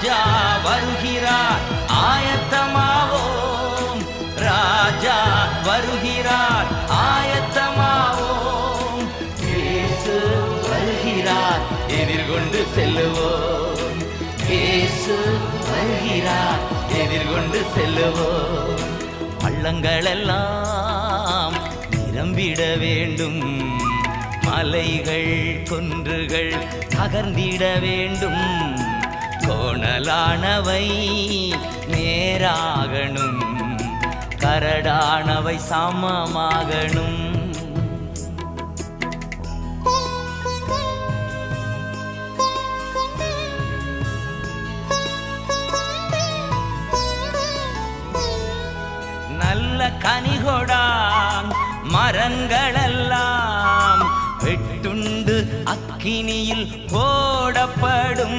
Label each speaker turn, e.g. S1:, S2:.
S1: ராஜா வருகிறார் ஆயத்தமாவோம், ராஜா வருகிறார் ஆயத்தமாவோம், இயேசு வருகிறார் எதிர்கொண்டு செல்லுவோம், இயேசு வருகிறார் எதிர்கொண்டு செல்லுவோம். பள்ளங்களெல்லாம் நிரம்பிட வேண்டும், மலைகள் குன்றுகள் தகர்ந்திட வேண்டும், கோணலானவை நேராகணும், கரடானவை சமமாகணும். நல்ல கனிகொடாம் மரங்களெல்லாம் வெட்டுண்டு அக்கினியில் போடப்படும்,